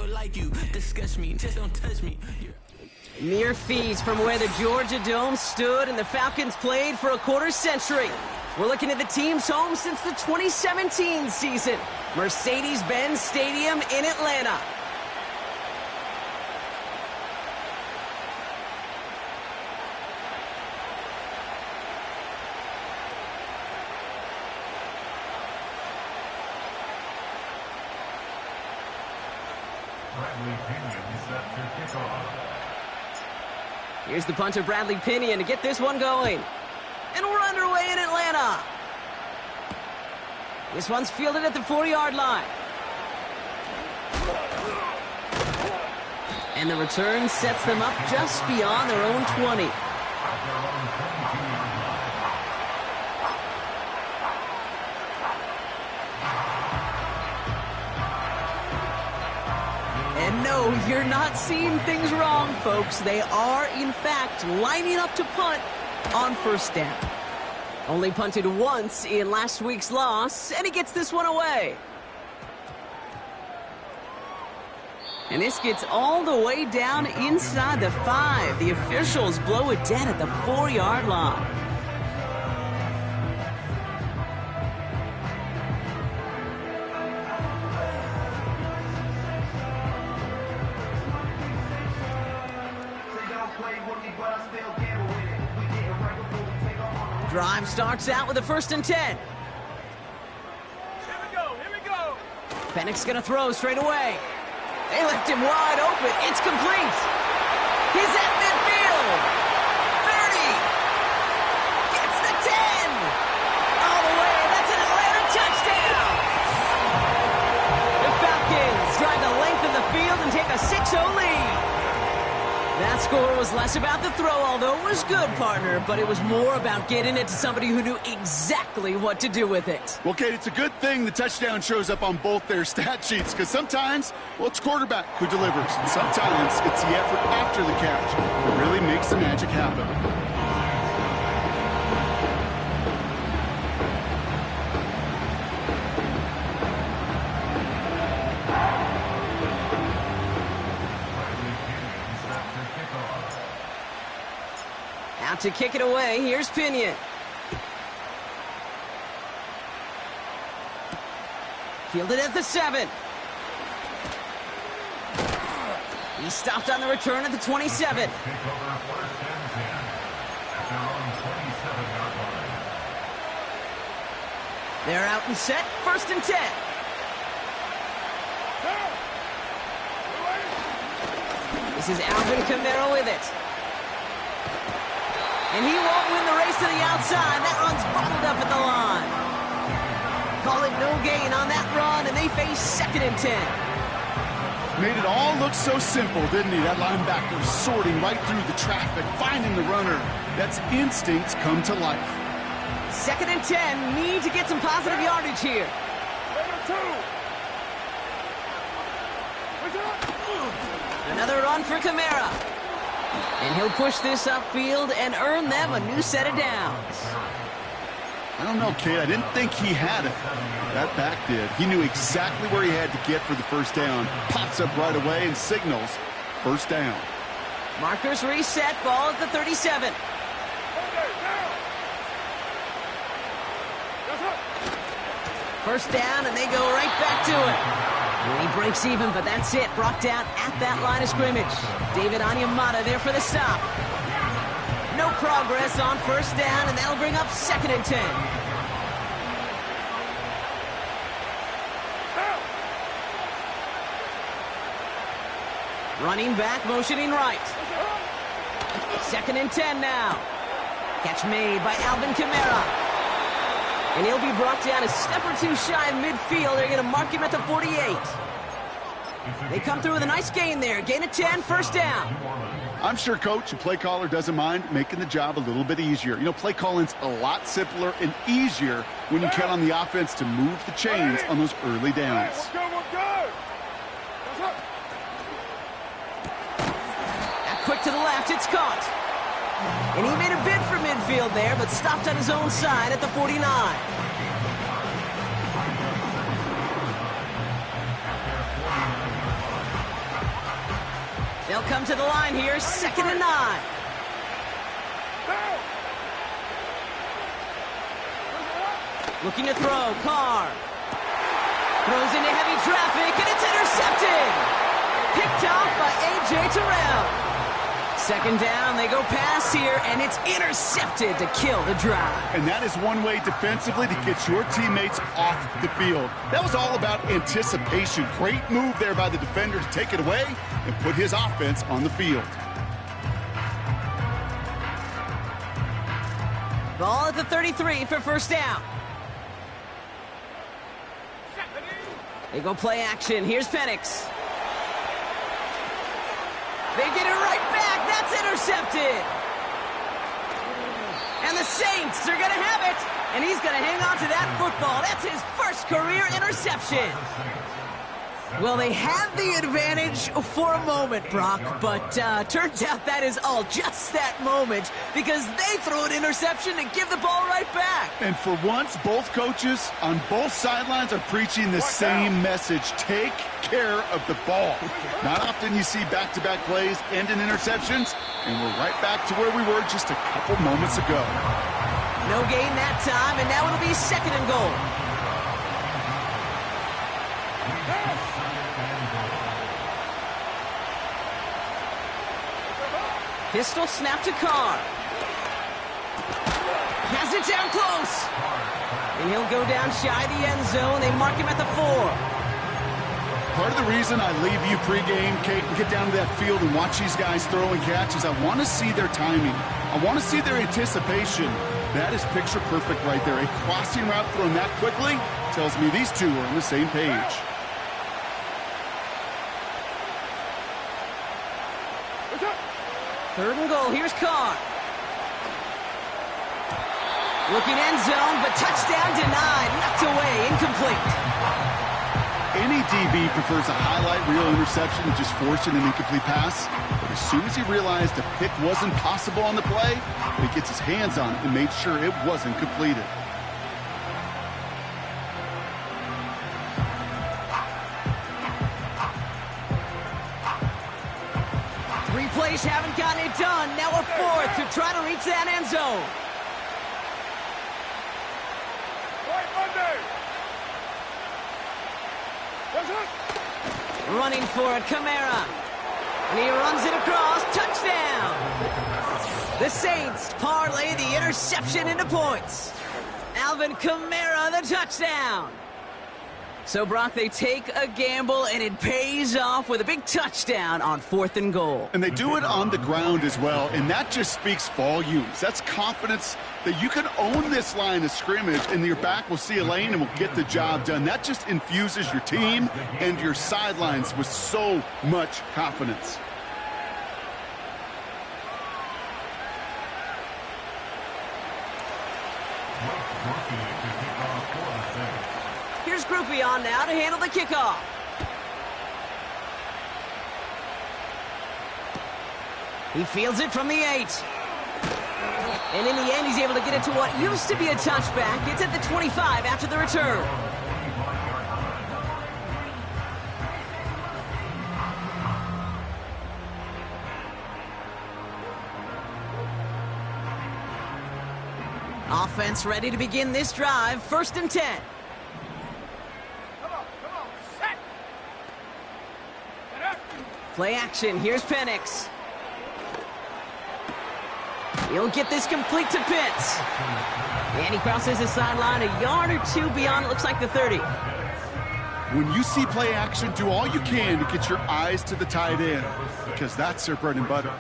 like you. Disgust me, just don't touch me. Mere feet from where the Georgia Dome stood and the Falcons played for a quarter century. We're looking at the team's home since the 2017 season. Mercedes-Benz Stadium in Atlanta. Here's the punter, Bradley Pinion, to get this one going. And we're underway in Atlanta. This one's fielded at the 4-yard line. And the return sets them up just beyond their own 20. And no, you're not seeing things wrong, folks. They are, in fact, lining up to punt on first down. Only punted once in last week's loss, and he gets this one away. And this gets all the way down inside the 5. The officials blow it dead at the 4-yard line. Drive starts out with a 1st and 10. Here we go. Pennick's gonna throw straight away. They left him wide open. It's complete. He's at midfield. 30. Gets the 10. All the way. That's an Atlanta touchdown. The Falcons drive the length of the field and take a 6-0 lead. That score was less about the throw, although it was good, partner, but it was more about getting it to somebody who knew exactly what to do with it. Well, Kate, it's a good thing the touchdown shows up on both their stat sheets, because sometimes, well, it's quarterback who delivers, and sometimes it's the effort after the catch that really makes the magic happen. Out to kick it away, here's Pinion. Fielded at the 7. He stopped on the return at the 27. They're out and set, 1st and 10. This is Alvin Kamara with it. And he won't win the race to the outside. That run's bottled up at the line. Call it no gain on that run, and they face 2nd and 10. Made it all look so simple, didn't he? That linebacker sorting right through the traffic, finding the runner. That's instincts come to life. 2nd and 10. Need to get some positive yardage here. Another run for Kamara. And he'll push this upfield and earn them a new set of downs. I don't know, Kate. I didn't think he had it. That back did. He knew exactly where he had to get for the first down. Pops up right away and signals first down. Markers reset. Ball at the 37. First down, and they go right back to it. And he breaks even, but that's it. Brought down at that line of scrimmage. David Onyemata there for the stop. No progress on first down, and that'll bring up 2nd and 10. Running back, motioning right. 2nd and 10 now. Catch made by Alvin Kamara. And he'll be brought down a step or two shy of midfield. They're going to mark him at the 48. They come through with a nice gain there. Gain of 10, first down. I'm sure coach and play caller doesn't mind making the job a little bit easier. You know, play calling's a lot simpler and easier when you count on the offense to move the chains on those early downs. Now quick to the left, it's caught. And he made a bid for midfield there, but stopped on his own side at the 49. They'll come to the line here, 2nd and 9. Looking to throw, Carr. Throws into heavy traffic, and it's intercepted! Picked off by A.J. Terrell. 2nd down, they go pass here, and it's intercepted to kill the drive. And that is one way defensively to get your teammates off the field. That was all about anticipation. Great move there by the defender to take it away and put his offense on the field. Ball at the 33 for 1st down. They go play action. Here's Penix. They get it right back. That's intercepted. And the Saints are going to have it. And he's going to hang on to that football. That's his first career interception. Well, they had the advantage for a moment, Brock, but turns out that is all just that moment because they throw an interception to give the ball right back. And for once, both coaches on both sidelines are preaching the same message. Take care of the ball. Not often you see back-to-back plays end in interceptions, and we're right back to where we were just a couple moments ago. No gain that time, and now it'll be 2nd and goal. Pistol snap to Carr. Has it down close. And he'll go down shy of the end zone. They mark him at the 4. Part of the reason I leave you pregame, Kate, and get down to that field and watch these guys throw and catch is I want to see their timing. I want to see their anticipation. That is picture perfect right there. A crossing route thrown that quickly tells me these two are on the same page. Third and goal. Here's Carr. Looking end zone, but touchdown denied. Knocked away. Incomplete. Any DB prefers a highlight reel interception to just forcing an incomplete pass. But as soon as he realized a pick wasn't possible on the play, he gets his hands on it and made sure it wasn't completed. Plays haven't gotten it done. Now a 4th to try to reach that end zone. Running for it, Kamara. And he runs it across. Touchdown! The Saints parlay the interception into points. Alvin Kamara, the touchdown. So, Brock, they take a gamble, and it pays off with a big touchdown on 4th and goal. And they do it on the ground as well, and that just speaks volumes. That's confidence that you can own this line of scrimmage, and your back will see a lane and will get the job done. That just infuses your team and your sidelines with so much confidence. Here's Groupie on now to handle the kickoff. He fields it from the 8. And in the end, he's able to get it to what used to be a touchback. It's at the 25 after the return. Offense ready to begin this drive. 1st and 10. Play action. Here's Penix. He'll get this complete to Pitts. And he crosses the sideline a yard or two beyond, it looks like the 30. When you see play action, do all you can to get your eyes to the tight end because that's their bread and butter.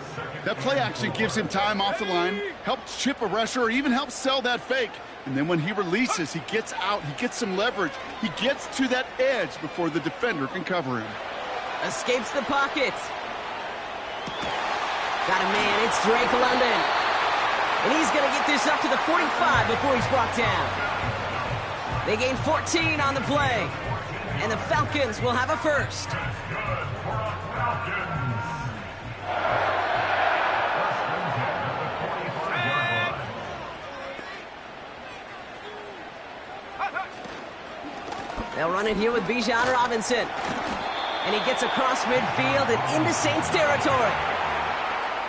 That play action gives him time off the line, helps chip a rusher, or even helps sell that fake. And then when he releases, he gets out, he gets some leverage. He gets to that edge before the defender can cover him. Escapes the pocket. Got a man, it's Drake London. And he's going to get this up to the 45 before he's brought down. They gain 14 on the play. And the Falcons will have a first. They'll run it here with Bijan Robinson. And he gets across midfield and into Saints territory.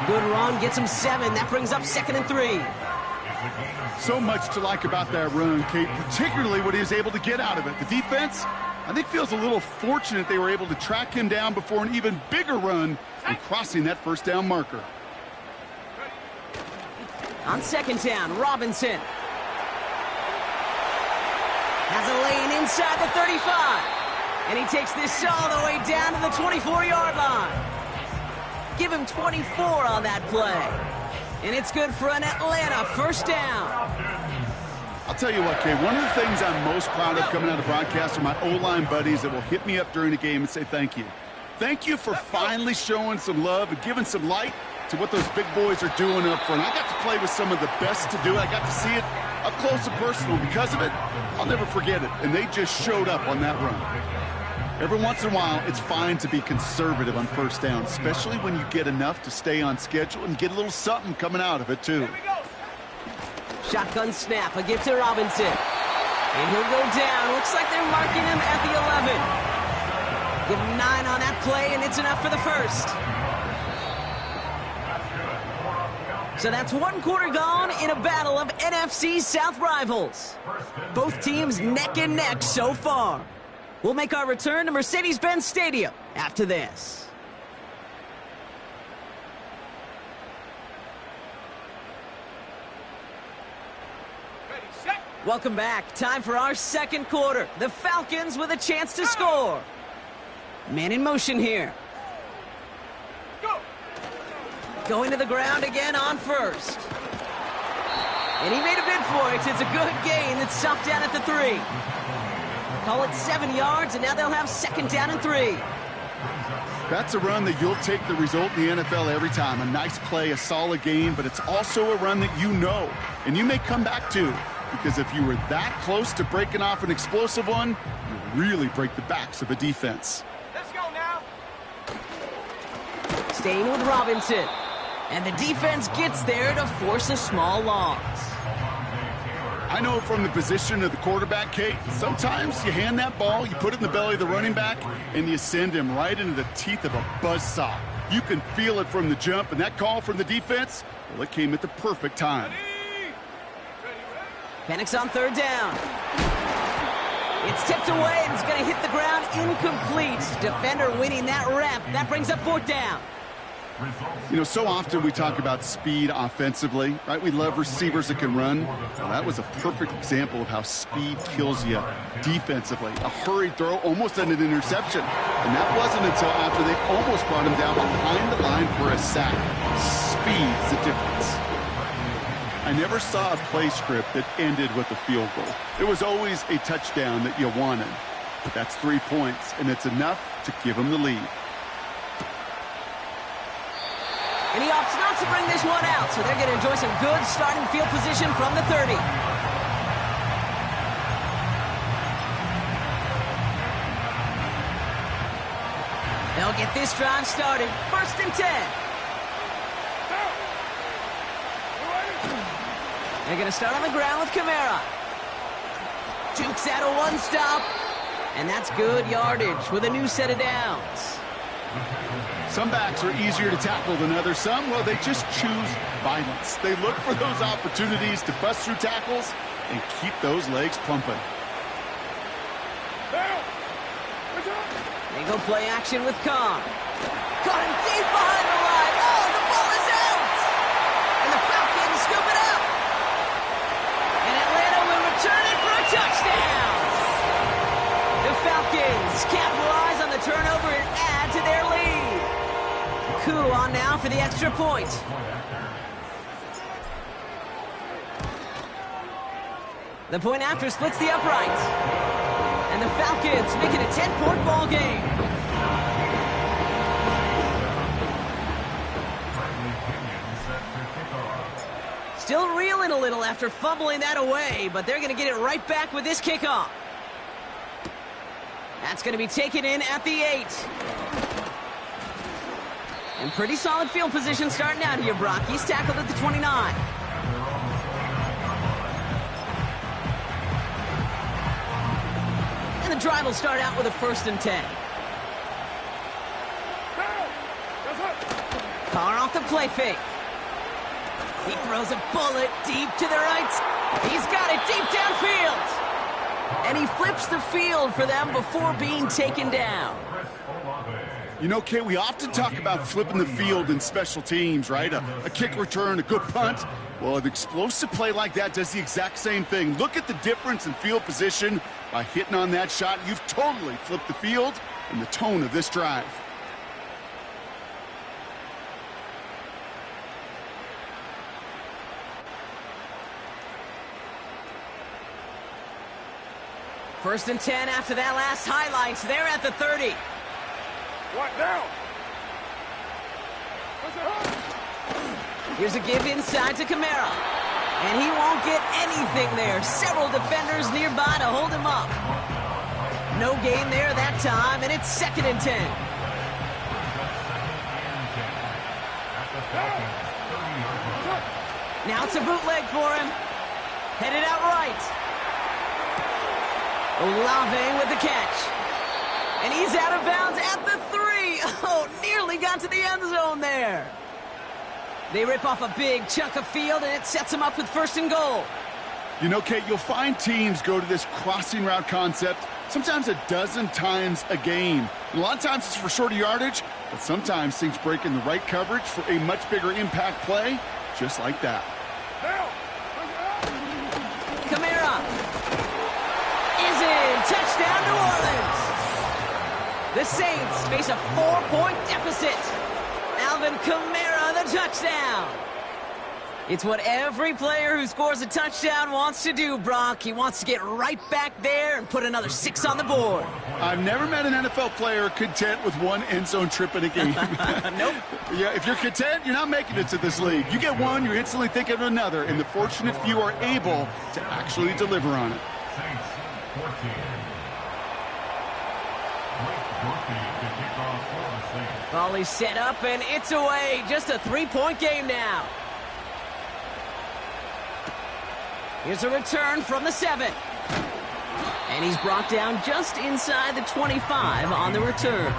Good run, gets him 7. That brings up 2nd and 3. So much to like about that run, Kate, particularly what he was able to get out of it. The defense, I think, feels a little fortunate they were able to track him down before an even bigger run and crossing that first down marker. On 2nd down, Robinson has a lane inside the 35. And he takes this all the way down to the 24-yard line. Give him 24 on that play. And it's good for an Atlanta first down. I'll tell you what, Kay, one of the things I'm most proud of coming out of broadcast are my O-line buddies that will hit me up during the game and say thank you. Thank you for finally showing some love and giving some light to what those big boys are doing up front. I got to play with some of the best to do it. I got to see it up close and personal. Because of it, I'll never forget it. And they just showed up on that run. Every once in a while, it's fine to be conservative on first down, especially when you get enough to stay on schedule and get a little something coming out of it, too. Shotgun snap, a give to Robinson. And he'll go down. Looks like they're marking him at the 11. Give him 9 on that play, and it's enough for the first. So that's 1 quarter gone in a battle of NFC South rivals. Both teams neck and neck so far. We'll make our return to Mercedes-Benz Stadium after this. Ready, set. Welcome back. Time for our 2nd quarter. The Falcons with a chance to score. Man in motion here. Go. Going to the ground again on first. And he made a bid for it. It's a good gain that's stopped down at the 3. Call it 7 yards, and now they'll have 2nd down and 3. That's a run that you'll take the result in the NFL every time. A nice play, a solid game, but it's also a run that you know, and you may come back to, because if you were that close to breaking off an explosive one, you really break the backs of a defense. Let's go now. Staying with Robinson. And the defense gets there to force a small loss. I know from the position of the quarterback, Kate, sometimes you hand that ball, you put it in the belly of the running back, and you send him right into the teeth of a buzzsaw. You can feel it from the jump, and that call from the defense, well, it came at the perfect time. Penix on 3rd down. It's tipped away, and it's going to hit the ground incomplete. Defender winning that rep. That brings up 4th down. You know, so often we talk about speed offensively, right? We love receivers that can run. Well, that was a perfect example of how speed kills you defensively. A hurried throw almost ended an interception. And that wasn't until after they almost brought him down behind the line for a sack. Speed's the difference. I never saw a play script that ended with a field goal. It was always a touchdown that you wanted. But that's 3 points, and it's enough to give them the lead. And he opts not to bring this one out, so they're going to enjoy some good starting field position from the 30. They'll get this drive started. 1st and 10. They're going to start on the ground with Kamara. Jukes out a 1-stop, and that's good yardage with a new set of downs. Some backs are easier to tackle than others. Some, well, they just choose violence. They look for those opportunities to bust through tackles and keep those legs pumping. They go play action with Khan. Caught him deep behind the line. Oh, the ball is out! And the Falcons scoop it up. And Atlanta will return it for a touchdown. The Falcons capitalize on the turnover and add to their lead. Coup on now for the extra point. The point after splits the uprights. And the Falcons make it a 10-point ball game. Still reeling a little after fumbling that away, but they're going to get it right back with this kickoff. That's going to be taken in at the 8. And pretty solid field position starting out here, Brock. He's tackled at the 29. And the drive will start out with a 1st and 10. Far off the play fake. He throws a bullet deep to the right. He's got it deep downfield. And he flips the field for them before being taken down. You know, Kate, we often talk about flipping the field in special teams, right? A kick return, a good punt. Well, an explosive play like that does the exact same thing. Look at the difference in field position. By hitting on that shot, you've totally flipped the field and the tone of this drive. First and 10 after that last highlights. They're at the 30. What now? Here's a give inside to Kamara. And he won't get anything there. Several defenders nearby to hold him up. No gain there that time, and it's second and 10. Now it's a bootleg for him. Headed out right. Olave with the catch. And he's out of bounds at the 3. Oh, nearly got to the end zone there. They rip off a big chunk of field, and it sets them up with first and goal. You know, Kate, you'll find teams go to this crossing route concept sometimes a dozen times a game. A lot of times it's for shorter yardage, but sometimes things break in the right coverage for a much bigger impact play, just like that. Kamara is in. Touchdown, New Orleans. The Saints face a 4-point deficit. Alvin Kamara, the touchdown. It's what every player who scores a touchdown wants to do, Brock. He wants to get right back there and put another 6 on the board. I've never met an NFL player content with one end zone trip in a game. Nope. Yeah, if you're content, you're not making it to this league. You get one, you're instantly thinking of another, and the fortunate few are able to actually deliver on it. Volley set up, and it's away. Just a 3-point game now. Here's a return from the 7. And he's brought down just inside the 25 on the return.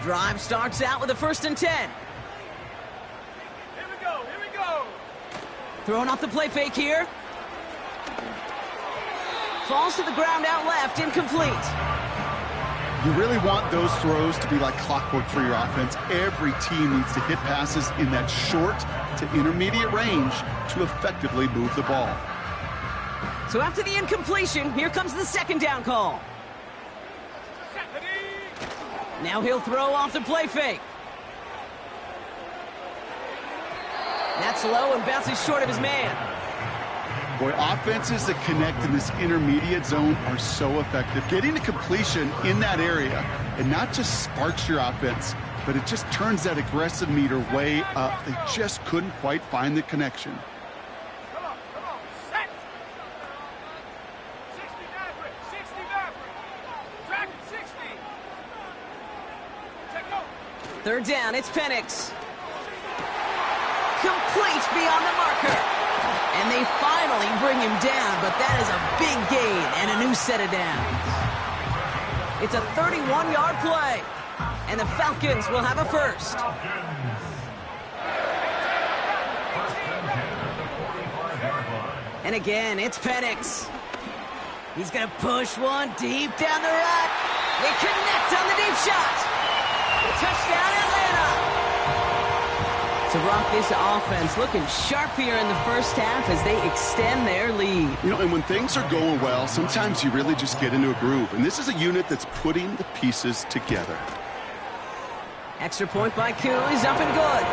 Drive starts out with a first and 10. Here we go, here we go. Throwing off the play fake here. Falls to the ground out left, incomplete. You really want those throws to be like clockwork for your offense. Every team needs to hit passes in that short to intermediate range to effectively move the ball. So after the incompletion, here comes the second down call. Now he'll throw off the play fake. That's low and bounces short of his man. Boy, offenses that connect in this intermediate zone are so effective. Getting to completion in that area, and not just sparks your offense, but it just turns that aggressive meter way up. They just couldn't quite find the connection. Come on, set. 60 Maverick, 60 Maverick. Dragon 60. Check go. Third down, it's Penix. Complete beyond the marker. And they finally bring him down, but that is a big gain and a new set of downs. It's a 31-yard play, and the Falcons will have a first. And again, it's Penix. He's going to push one deep down the right. They connect on the deep shot. Touchdown, Atlanta. To rock this offense, looking sharp here in the first half as they extend their lead. You know, and when things are going well, sometimes you really just get into a groove. And this is a unit that's putting the pieces together. Extra point by Koo is up and good.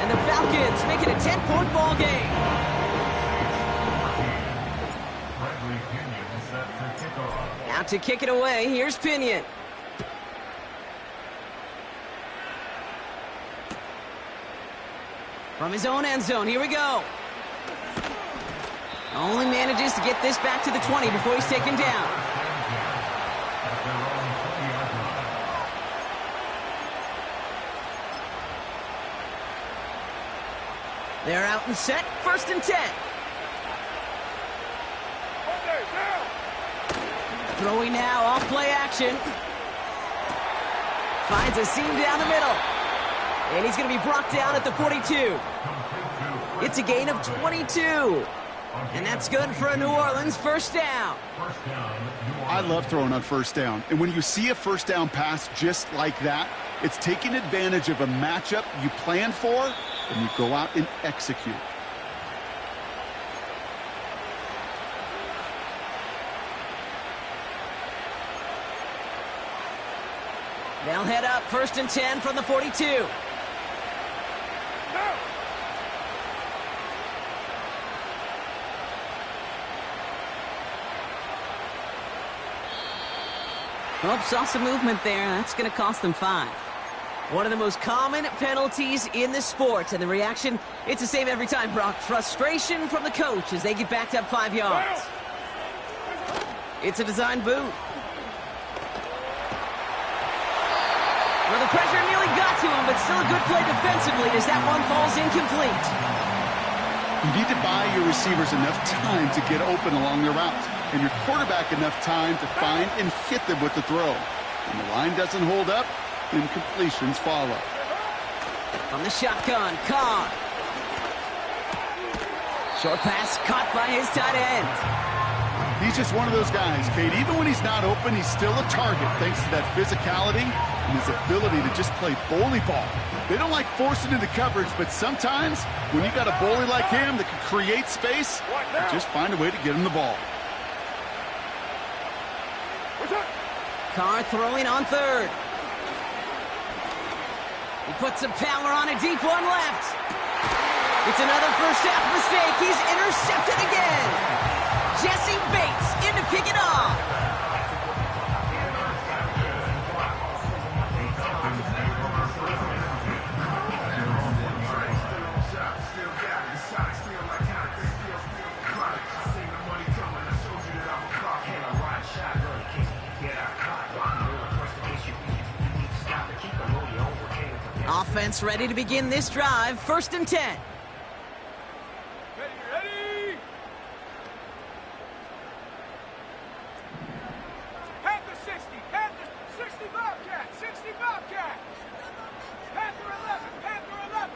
And the Falcons make it a 10-point ball game. Out to kick it away, here's Pinion. From his own end zone, here we go. Only manages to get this back to the 20 before he's taken down. They're out and set, 1st and 10. Okay, down. Throwing now, off play action. Finds a seam down the middle. And he's going to be brought down at the 42. It's a gain of 22. And that's good for a New Orleans 1st down. I love throwing on 1st down. And when you see a 1st down pass just like that, it's taking advantage of a matchup you plan for, and you go out and execute. They'll head up 1st and 10 from the 42. Down. Oh, saw some movement there. That's going to cost them 5. One of the most common penalties in the sport, and the reaction, it's the same every time, Brock. Frustration from the coach as they get backed up 5 yards. It's a design boot. Well, the pressure nearly got to him, but still a good play defensively as that one falls incomplete. You need to buy your receivers enough time to get open along their route, and your quarterback enough time to find and hit them with the throw. When the line doesn't hold up, incompletions follow. From the shotgun, Carr. Short pass caught by his tight end. He's just one of those guys, Kate. Even when he's not open, he's still a target thanks to that physicality and his ability to just play bully ball. They don't like forcing into coverage, but sometimes when you got a bully like him that can create space, just find a way to get him the ball. Carr throwing on 3rd. He puts some power on a deep one left. It's another 1st half mistake. He's intercepted again. Jesse Bates in to pick it off. Offense ready to begin this drive. 1st and 10. Ready. Panther 60. Panther 60 Bobcat. 60 Bobcat. Panther 11. Panther 11.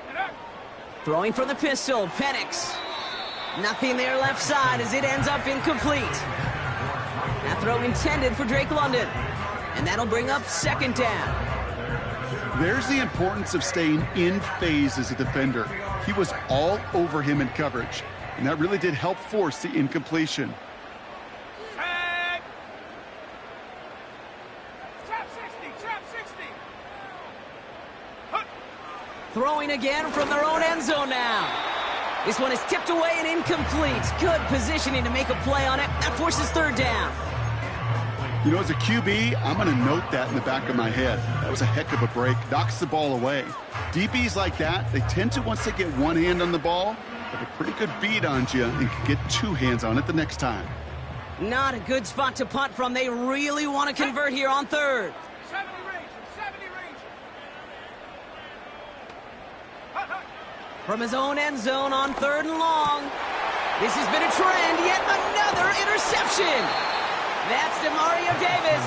And up. Throwing from the pistol, Penix. Nothing there left side as it ends up incomplete. That throw intended for Drake London. And that'll bring up 2nd down. There's the importance of staying in phase as a defender. He was all over him in coverage, and that really did help force the incompletion. Tag. Trap 60. Trap 60. Huck. Throwing again from their own end zone now. This one is tipped away and incomplete. Good positioning to make a play on it. That forces 3rd down. You know, as a QB, I'm going to note that in the back of my head. That was a heck of a break. Knocks the ball away. DBs like that, they tend to, once they get one hand on the ball, have a pretty good beat on you and can get 2 hands on it the next time. Not a good spot to punt from. They really want to convert here on 3rd. 70 Ranger. 70 Ranger. Hut, hut. From his own end zone on 3rd and long. This has been a trend. Yet another interception. That's DeMario Davis.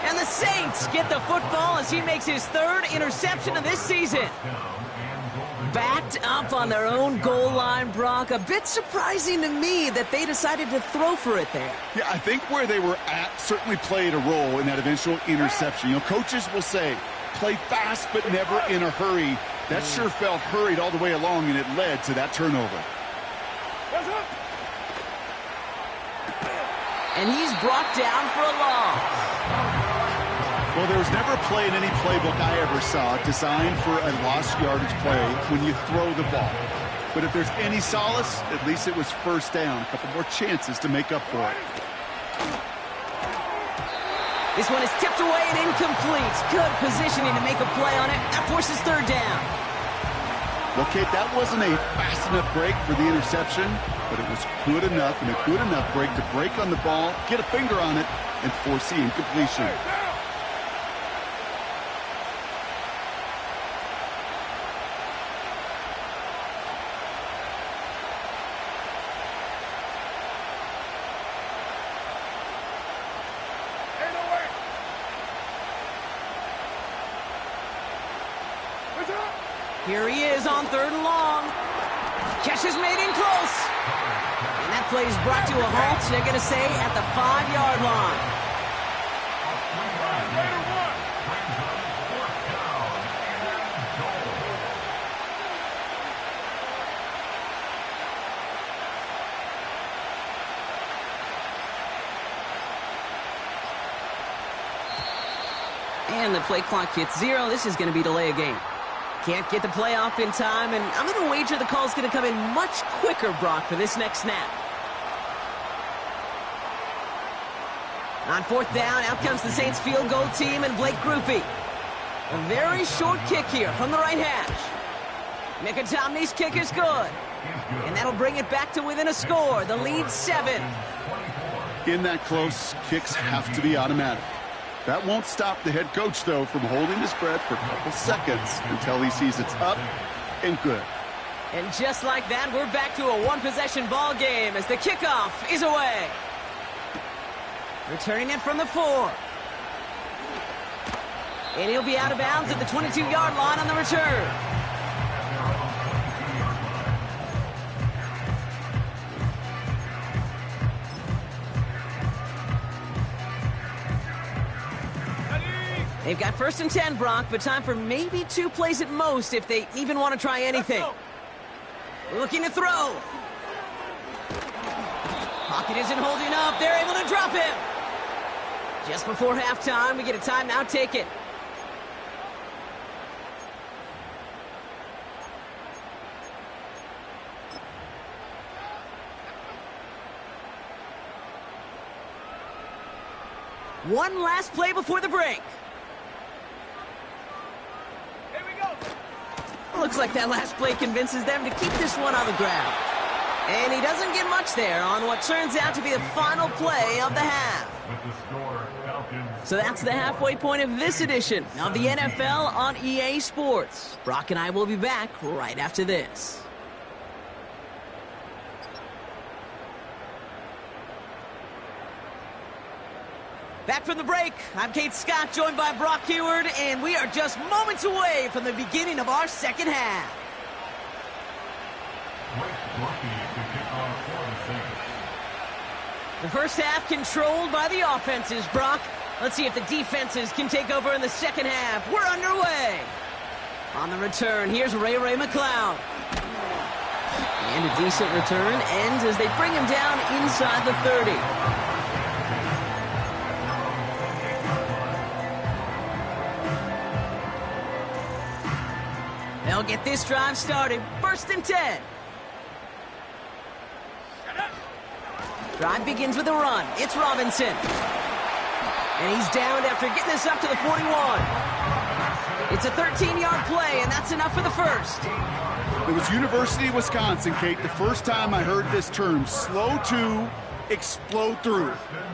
And the Saints get the football as he makes his 3rd interception of this season. Backed up on their own goal line, Brock. A bit surprising to me that they decided to throw for it there. Yeah, I think where they were at certainly played a role in that eventual interception. You know, coaches will say, play fast but never in a hurry. That sure felt hurried all the way along, and it led to that turnover. And he's brought down for a loss. Well, there was never a play in any playbook I ever saw designed for a lost yardage play when you throw the ball. But if there's any solace, at least it was 1st down. A couple more chances to make up for it. This one is tipped away and incomplete. Good positioning to make a play on it. That forces 3rd down. Well, Kate, that wasn't a fast enough break for the interception, but it was good enough and a good enough break to break on the ball, get a finger on it, and force the incompletion. Here he is on 3rd and long. Catch is made in close. And that play is brought to a halt. They're going to say at the 5-yard line. And the play clock hits 0. This is going to be delay a game. Can't get the play off in time, and I'm going to wager the call's going to come in much quicker, Brock, for this next snap. On 4th down, out comes the Saints field goal team and Blake Grupe. A very short kick here from the right hash. Mickey kick is good. And that'll bring it back to within a score. The lead 7. In that close, kicks have to be automatic. That won't stop the head coach, though, from holding his breath for a couple seconds until he sees it's up and good. And just like that, we're back to a one-possession ball game as the kickoff is away. Returning it from the 4. And he'll be out of bounds at the 22-yard line on the return. They've got 1st and 10, Brock, but time for maybe 2 plays at most if they even want to try anything. Looking to throw. Pocket isn't holding up. They're able to drop him. Just before halftime, we get a timeout. Take it. One last play before the break. Looks like that last play convinces them to keep this one on the ground. And he doesn't get much there on what turns out to be the final play of the half. So that's the halfway point of this edition of the NFL on EA Sports. Brock and I will be back right after this. Back from the break, I'm Kate Scott, joined by Brock Heward, and we are just moments away from the beginning of our second half. The first half controlled by the offenses, Brock. Let's see if the defenses can take over in the second half. We're underway. On the return, here's Ray McCloud. And a decent return ends as they bring him down inside the 30. They'll get this drive started. 1st and 10. Drive begins with a run. It's Robinson. And he's downed after getting this up to the 41. It's a 13-yard play, and that's enough for the first. It was University of Wisconsin, Kate, the first time I heard this term, slow to explode through.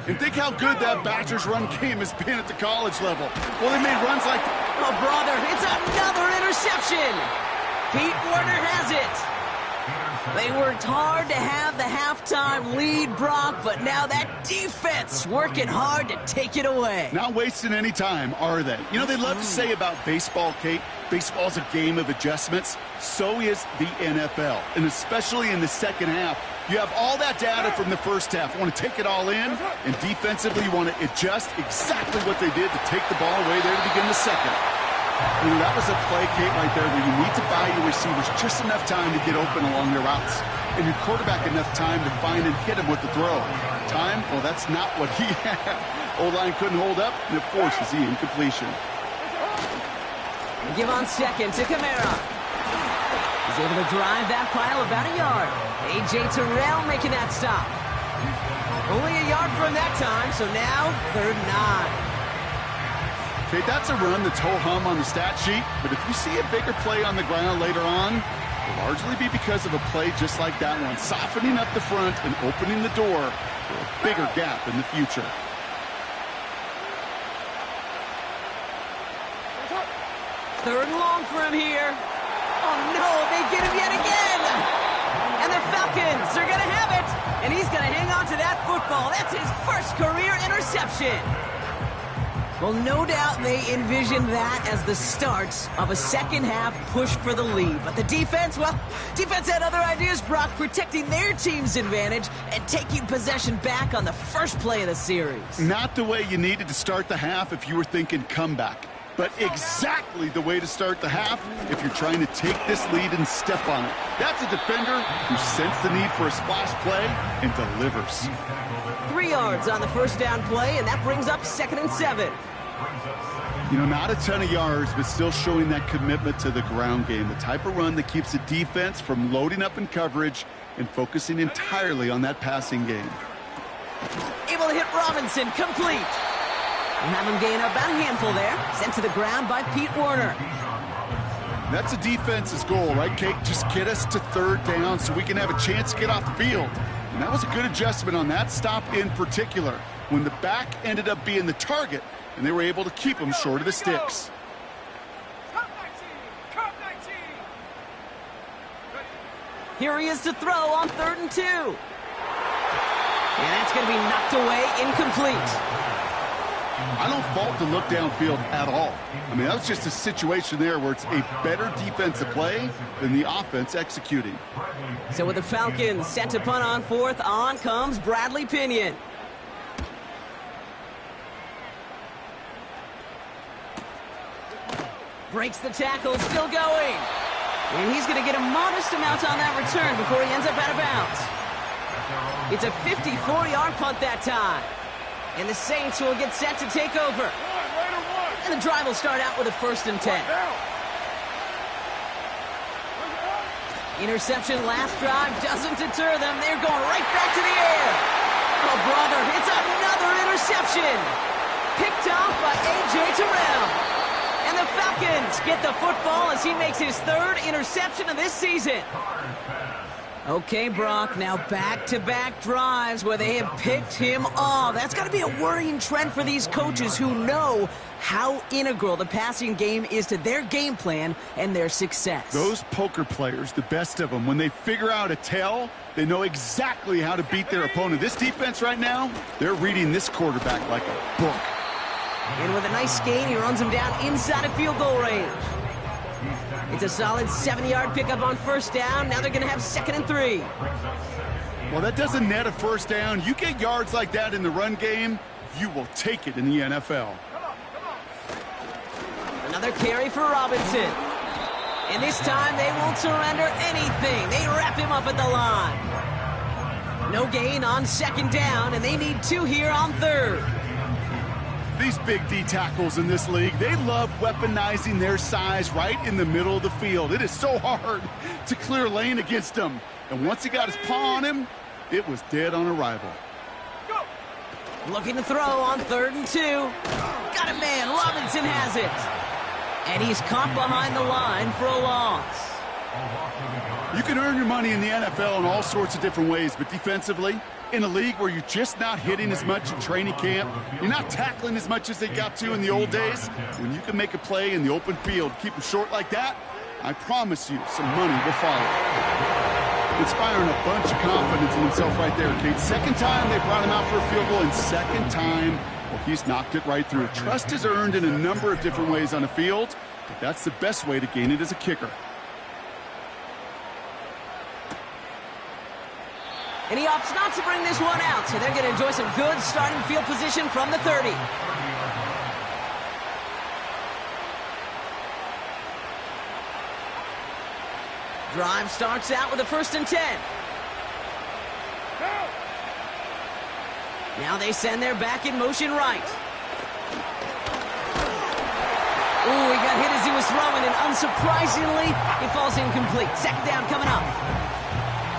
And think how good that Badgers run game has been at the college level. Well, they made runs like... Oh, brother, it's another interception. Pete Werner has it. They worked hard to have the halftime lead, Brock, but now that defense working hard to take it away. Not wasting any time, are they? You know, they love to say about baseball, Kate, baseball's a game of adjustments. So is the NFL, and especially in the second half. You have all that data from the first half. You want to take it all in, and defensively you want to adjust exactly what they did to take the ball away there to begin the second. You know, that was a play, Kate, right there where you need to buy your receivers just enough time to get open along their routes, and your quarterback enough time to find and hit him with the throw. Time? Well, that's not what he had. O-line couldn't hold up, and it forces the incompletion. Give on second to Kamara. He's able to drive that pile about a yard. A.J. Terrell making that stop. Only a yard from that time, so now 3rd and 9. Okay, that's a run that's ho-hum on the stat sheet, but if you see a bigger play on the ground later on, it'll largely be because of a play just like that one, softening up the front and opening the door for a bigger gap in the future. Third and long for him here. Oh, no, they get him yet again. And the Falcons are going to have it, and he's going to hang on to that football. That's his first career interception. Well, no doubt they envisioned that as the start of a second-half push for the lead. But the defense, well, defense had other ideas, Brock, protecting their team's advantage and taking possession back on the first play of the series. Not the way you needed to start the half if you were thinking comeback, but exactly the way to start the half if you're trying to take this lead and step on it. That's a defender who sensed the need for a splash play and delivers. 3 yards on the first down play, and that brings up 2nd and 7. You know, not a ton of yards, but still showing that commitment to the ground game. The type of run that keeps the defense from loading up in coverage and focusing entirely on that passing game. Able to hit Robinson, complete. And have him gain about a handful there. Sent to the ground by Pete Werner. That's a defense's goal, right, Kate? Just get us to 3rd down so we can have a chance to get off the field. And that was a good adjustment on that stop in particular, when the back ended up being the target, and they were able to keep him short of the sticks. Here he is to throw on 3rd and 2. And that's going to be knocked away, incomplete. I don't fault the look downfield at all. I mean, that was just a situation there where it's a better defensive play than the offense executing. So with the Falcons set to punt on 4th, on comes Bradley Pinion. Breaks the tackle, still going. And he's going to get a modest amount on that return before he ends up out of bounds. It's a 54-yard punt that time. And the Saints will get set to take over. And the drive will start out with a 1st and 10. Interception last drive doesn't deter them. They're going right back to the air. Oh, brother, it's another interception. Picked off by A.J. Terrell. And the Falcons get the football as he makes his 3rd interception of this season. Okay, Brock, now back-to-back drives where they have picked him off. That's got to be a worrying trend for these coaches who know how integral the passing game is to their game plan and their success. Those poker players, the best of them, when they figure out a tell, they know exactly how to beat their opponent. This defense right now, they're reading this quarterback like a book. And with a nice gain, he runs him down inside of field goal range. It's a solid 70-yard pickup on 1st down. Now they're going to have 2nd and 3. Well, that doesn't net a 1st down. You get yards like that in the run game, you will take it in the NFL. Another carry for Robinson. And this time they won't surrender anything. They wrap him up at the line. No gain on 2nd down, and they need 2 here on 3rd. These big D tackles in this league, they love weaponizing their size right in the middle of the field. It is so hard to clear lane against them. And once he got his paw on him, it was dead on arrival. Looking to throw on 3rd and 2. Got a man. Robinson has it. And he's caught behind the line for a loss. You can earn your money in the NFL in all sorts of different ways, but defensively, in a league where you're just not hitting as much in training camp, you're not tackling as much as they got to in the old days, when you can make a play in the open field, keep them short like that, I promise you some money will follow. Inspiring a bunch of confidence in himself right there, Kate. 2nd time they brought him out for a field goal, and 2nd time, well, he's knocked it right through. Trust is earned in a number of different ways on the field, but that's the best way to gain it as a kicker. And he opts not to bring this one out, so they're going to enjoy some good starting field position from the 30. Drive starts out with a 1st and 10. Now they send their back in motion right. Ooh, he got hit as he was throwing, and unsurprisingly, he falls incomplete. 2nd down coming up.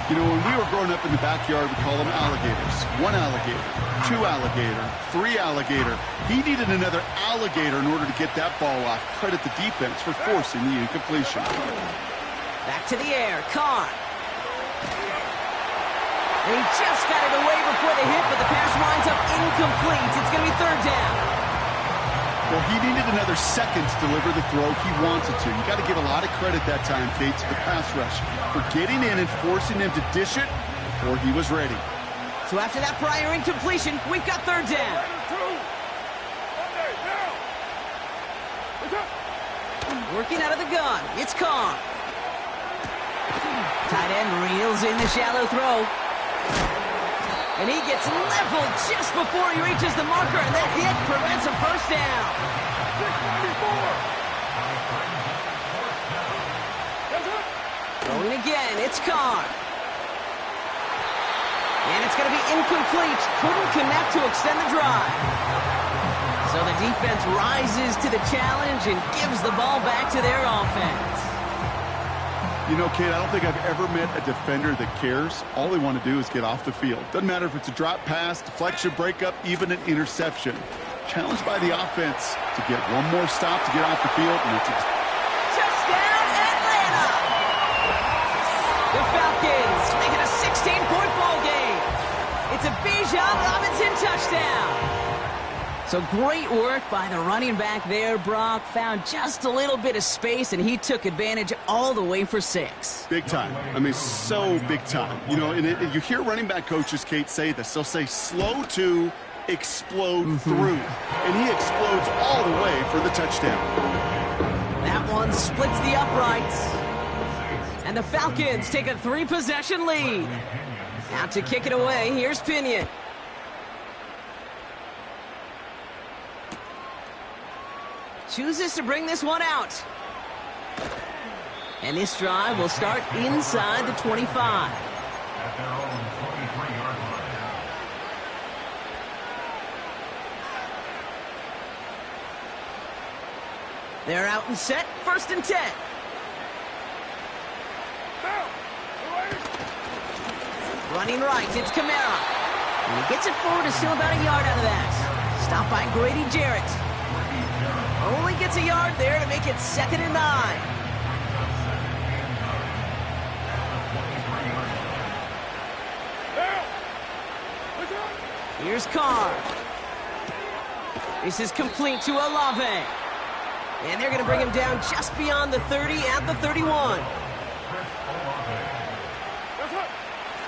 You know, when we were growing up in the backyard, we call them alligators. 1 alligator, 2 alligator, 3 alligator. He needed another alligator in order to get that ball off. Credit the defense for forcing the incompletion. Back to the air, Carr. And he just got it away before the hit, but the pass winds up incomplete. It's going to be 3rd down. Well, he needed another second to deliver the throw he wanted to. You got to give a lot of credit that time, Kate, to the pass rush for getting in and forcing him to dish it before he was ready. So after that prior incompletion, we've got 3rd down. Working out of the gun. It's Carr. Tight end reels in the shallow throw. And he gets leveled just before he reaches the marker, and that hit prevents a first down. 694. Throwing again, it's Carr. And it's going to be incomplete. Couldn't connect to extend the drive. So the defense rises to the challenge and gives the ball back to their offense. You know, kid, I don't think I've ever met a defender that cares. All they want to do is get off the field. Doesn't matter if it's a drop pass, deflection, breakup, even an interception. Challenged by the offense to get one more stop to get off the field. And it's touchdown, Atlanta! The Falcons make it a 16-point ball game. It's a Bijan Robinson touchdown. So great work by the running back there, Brock. Found just a little bit of space, and he took advantage all the way for 6. Big time. I mean, so big time. You know, and you hear running back coaches, Kate, say this. They'll say slow to explode through. And he explodes all the way for the touchdown. That one splits the uprights. And the Falcons take a 3-possession lead. Out to kick it away, here's Pinion. Chooses to bring this one out. And this drive will start inside the 25. They're out and set, 1st and 10. Running right, it's Kamara. And he gets it forward to still about a yard out of that. Stopped by Grady Jarrett. Only gets a yard there to make it 2nd and 9. Here's Carr. This is complete to Olave. And they're going to bring him down just beyond the 30 at the 31.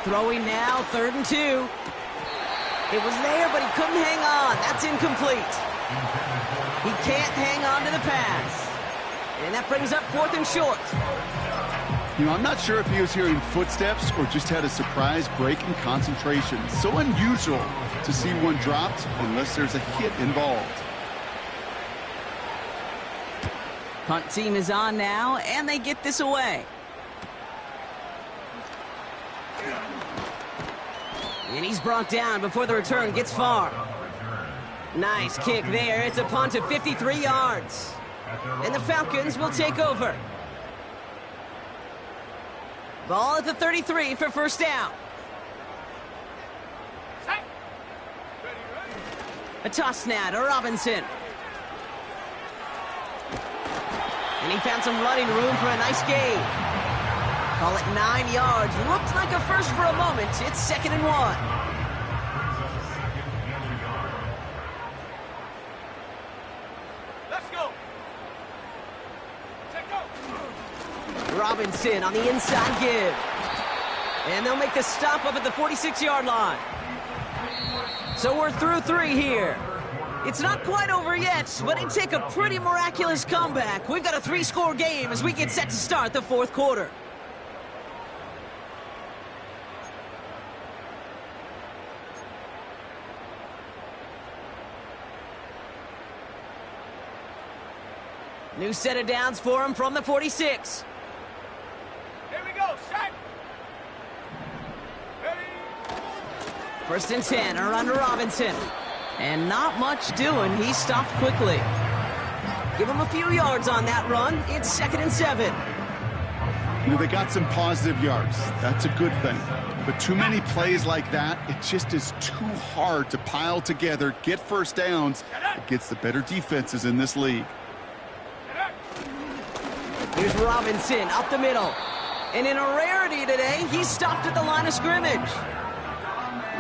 Throwing now, 3rd and 2. It was there, but he couldn't hang on. That's incomplete. He can't hang on to the pass. And that brings up 4th and short. You know, I'm not sure if he was hearing footsteps or just had a surprise break in concentration. So unusual to see one dropped unless there's a hit involved. Punt team is on now, and they get this away. And he's brought down before the return gets far. Nice kick there. It's a punt of 53 yards. And the Falcons will take over. Ball at the 33 for 1st down. A toss now to Robinson. And he found some running room for a nice gain. Call it 9 yards. Looked like a first for a moment. It's 2nd and 1. Robinson on the inside give. And they'll make the stop up at the 46-yard line. So we're through 3 here. It's not quite over yet, but it'd take a pretty miraculous comeback. We've got a 3-score game as we get set to start the 4th quarter. New set of downs for him from the 46. Here we go, set. Ready. 1st and 10, a run to Robinson. And not much doing. He stopped quickly. Give him a few yards on that run. It's 2nd and 7. You know, they got some positive yards. That's a good thing. But too many plays like that, it just is too hard to pile together, get 1st downs against the better defenses in this league. Here's Robinson up the middle. And in a rarity today, he stopped at the line of scrimmage.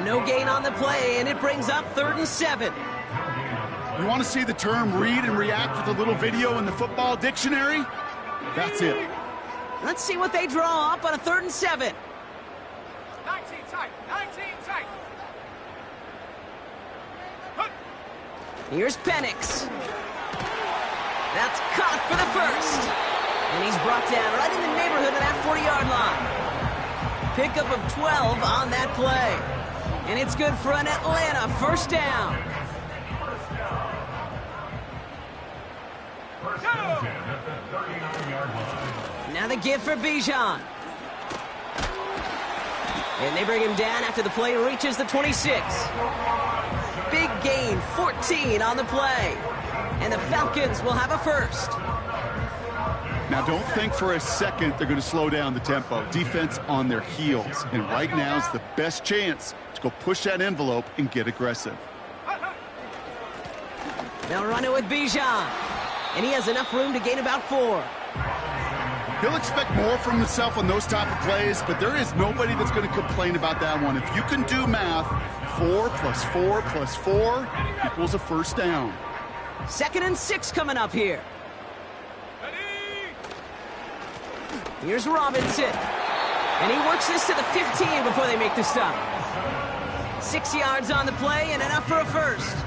No gain on the play, and it brings up 3rd and 7. You want to see the term read and react with a little video in the football dictionary? That's it. Let's see what they draw up on a 3rd and 7. 19 tight, 19 tight. Here's Penix. That's caught for the first. And he's brought down right in the neighborhood of that 40-yard line. Pickup of 12 on that play. And it's good for an Atlanta first down. Now the give for Bijan. And they bring him down after the play reaches the 26. Big gain, 14 on the play. And the Falcons will have a first. Now, don't think for a second they're going to slow down the tempo. Defense on their heels. And right now is the best chance to go push that envelope and get aggressive. They'll run it with Bijan. And he has enough room to gain about 4. He'll expect more from himself on those type of plays, but there is nobody that's going to complain about that one. If you can do math, 4 plus 4 plus 4 equals a first down. 2nd and 6 coming up here. Here's Robinson. And he works this to the 15 before they make the stop. 6 yards on the play and enough for a first.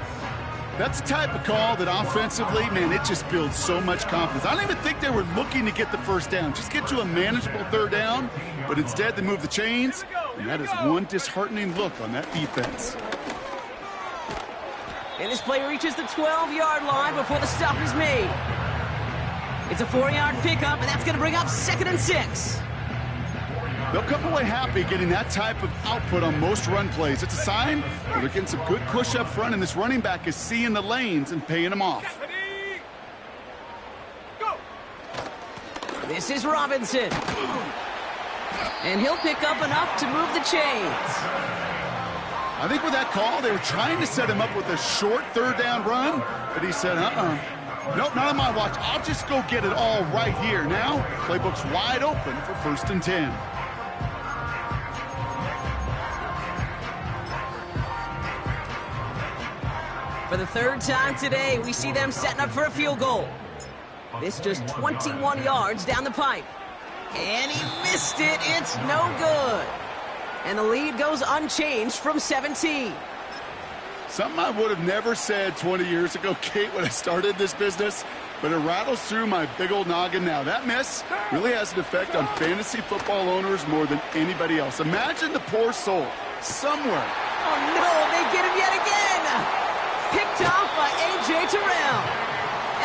That's the type of call that offensively, man, it just builds so much confidence. I don't even think they were looking to get the first down. Just get to a manageable 3rd down, but instead they move the chains, and that is one disheartening look on that defense. And this play reaches the 12-yard line before the stop is made. It's a 4-yard pickup, and that's going to bring up 2nd and 6. They'll come away happy getting that type of output on most run plays. It's a sign that they're getting some good push up front, and this running back is seeing the lanes and paying them off. This is Robinson. And he'll pick up enough to move the chains. I think with that call, they were trying to set him up with a short 3rd down run, but he said, nope, not on my watch. I'll just go get it all right here. Now, playbook's wide open for 1st and 10. For the 3rd time today, we see them setting up for a field goal. This just 21 yards down the pipe. And he missed it. It's no good. And the lead goes unchanged from 17. Something I would have never said 20 years ago, Kate, when I started this business, but it rattles through my big old noggin now. That miss really has an effect on fantasy football owners more than anybody else. Imagine the poor soul somewhere. Oh, no, they get him yet again. Picked off by A.J. Terrell.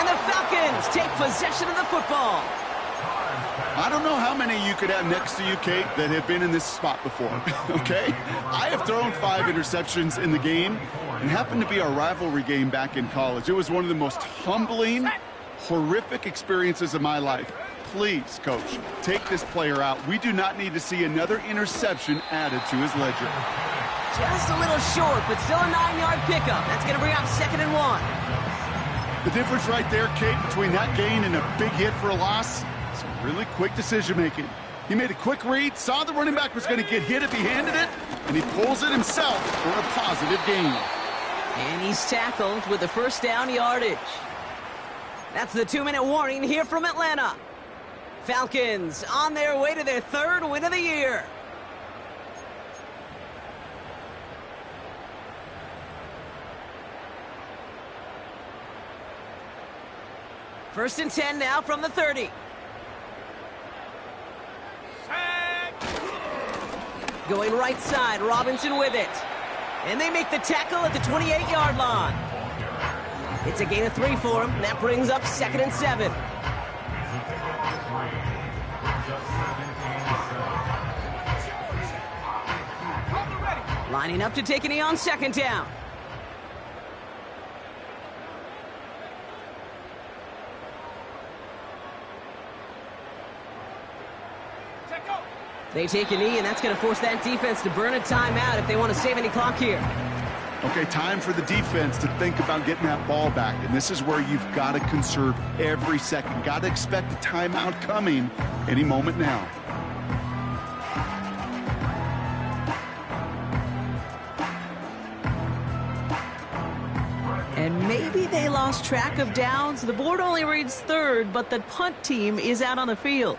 And the Falcons take possession of the football. I don't know how many you could have next to you, Kate, that have been in this spot before, okay? I have thrown 5 interceptions in the game, and happened to be our rivalry game back in college. It was one of the most humbling, horrific experiences of my life. Please, Coach, take this player out. We do not need to see another interception added to his ledger. Just a little short, but still a 9-yard pickup. That's going to bring up 2nd and 1. The difference right there, Kate, between that gain and a big hit for a loss, some really quick decision-making. He made a quick read, saw the running back was going to get hit if he handed it, and he pulls it himself for a positive gain. And he's tackled with the first down yardage. That's the 2-minute warning here from Atlanta. Falcons on their way to their 3rd win of the year. First and 10 now from the 30. Going right side, Robinson with it. And they make the tackle at the 28-yard line. It's a gain of 3 for him. That brings up 2nd and 7. Lining up to take a knee on 2nd down. They take a knee, and that's going to force that defense to burn a timeout if they want to save any clock here. Okay, time for the defense to think about getting that ball back. And this is where you've got to conserve every second. Got to expect a timeout coming any moment now. And maybe they lost track of downs. The board only reads 3rd, but the punt team is out on the field.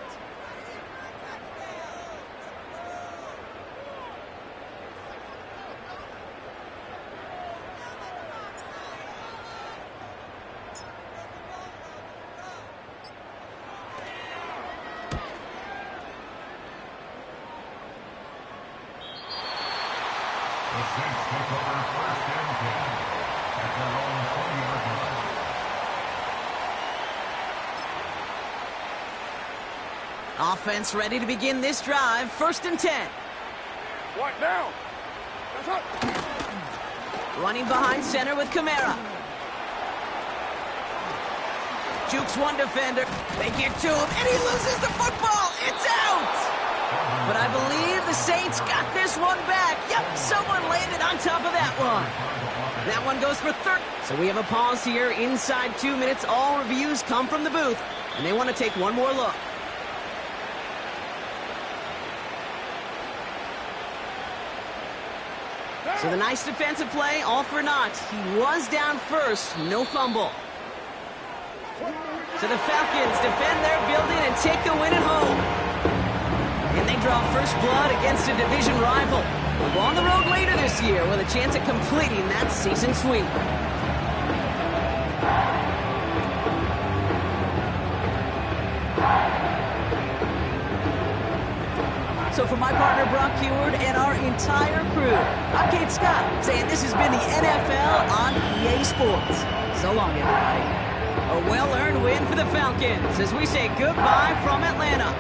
Offense ready to begin this drive. 1st and 10. What now? That's up. Running behind center with Kamara. Jukes one defender. They get to him, and he loses the football. It's out! But I believe the Saints got this one back. Yep, someone landed on top of that one. That one goes for 3rd. So we have a pause here inside 2 minutes. All reviews come from the booth, and they want to take one more look. So the nice defensive play, all for naught. He was down first, no fumble. So the Falcons defend their building and take the win at home. And they draw first blood against a division rival. We'll go on the road later this year with a chance at completing that season sweep. So for my partner, Brock Heward, and our entire crew, I'm Kate Scott, saying this has been the NFL on EA Sports. So long, everybody. A well-earned win for the Falcons as we say goodbye from Atlanta.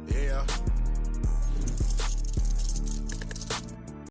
Yeah.